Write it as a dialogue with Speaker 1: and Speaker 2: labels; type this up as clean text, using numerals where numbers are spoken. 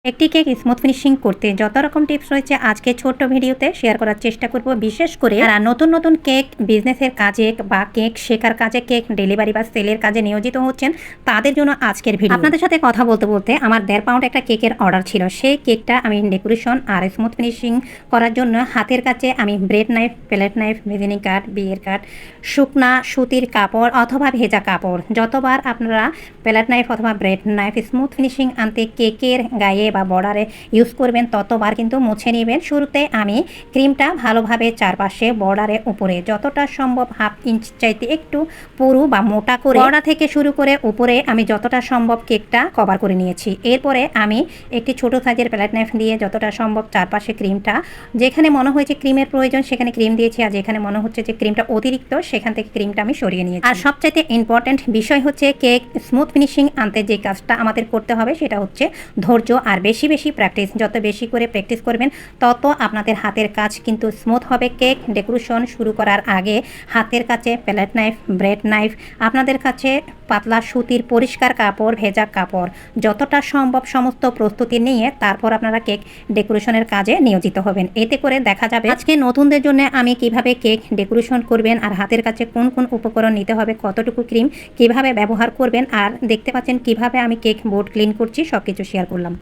Speaker 1: একটি cake smooth finishing করতে যত রকম টিপস রয়েছে আজকে ছোট্ট ভিডিওতে শেয়ার করার চেষ্টা করব। বিশেষ করে যারা নতুন নতুন কেক বিজনেসের কাজে বা কেক শেখার কাজে, কেক ডেলিভারি বা সেলের কাজে নিয়োজিত হচ্ছেন, তাদের জন্য আজকের ভিডিও। আপনাদের সাথে কথা বলতে বলতে আমার 1.5 পাউন্ড একটা কেকের অর্ডার ছিল। সেই কেকটা আমি ডেকোরেশন আর স্মুথ ফিনিশিং করার জন্য হাতের কাছে আমি bread knife, plate knife, visiting card, বিয়ের কার্ড, শুকনা সুতির কাপড় অথবা ভেজা কাপড়, যতবার আপনারা প্লেট নাইফ অথবা ব্রেড নাইফ স্মুথ ফিনিশিং আনতে কেকের গায়ে বা বর্ডারে ইউজ করবেন, ততবার কিন্তু মুছে নেবেন। শুরুতে আমি ক্রিমটা ভালোভাবে চারপাশে বর্ডারে উপরে যতটা সম্ভব হাফ ইঞ্চ চাইতে একটু পুরু বা মোটা করে বর্ডার থেকে শুরু করে উপরে আমি যতটা সম্ভব কেকটা কভার করে নিয়েছি। এরপরে আমি একটি ছোট সাইজের প্লেট নাইফ দিয়ে যতটা সম্ভব চারপাশে ক্রিমটা, যেখানে মনে হয়েছে ক্রিমের প্রয়োজন সেখানে ক্রিম দিয়েছি, আর যেখানে মনে হচ্ছে যে ক্রিমটা অতিরিক্ত সেখান থেকে ক্রিমটা আমি সরিয়ে নিয়েছি। আর সবচাইতে ইম্পর্টেন্ট বিষয় হচ্ছে কেক স্মুথ ফিনিশিং আনতে যে কাজটা আমাদের করতে হবে সেটা হচ্ছে ধৈর্য আর বেশি বেশি প্র্যাকটিস। যত বেশি করে প্র্যাকটিস করবেন তত আপনাদের হাতের কাজ কিন্তু স্মুথ হবে। কেক ডেকোরেশন শুরু করার আগে হাতের কাছে প্লেট নাইফ, ব্রেড নাইফ, আপনাদের কাছে পাতলা সুতির পরিষ্কার কাপড়, ভেজা কাপড়, যতটা সম্ভব সমস্ত প্রস্তুতি নিয়ে তারপর আপনারা কেক ডেকোরেশনের কাজে নিয়োজিত হবেন। এতে করে দেখা যাবে আজকে নতুনদের জন্য আমি কিভাবে কেক ডেকোরেশন করবেন আর হাতের কাছে কোন কোন উপকরণ নিতে হবে, কতটুকু ক্রিম কিভাবে ব্যবহার করবেন, আর দেখতে পাচ্ছেন কিভাবে আমি কেক বোর্ড ক্লিন করছি, সব কিছু শেয়ার করলাম।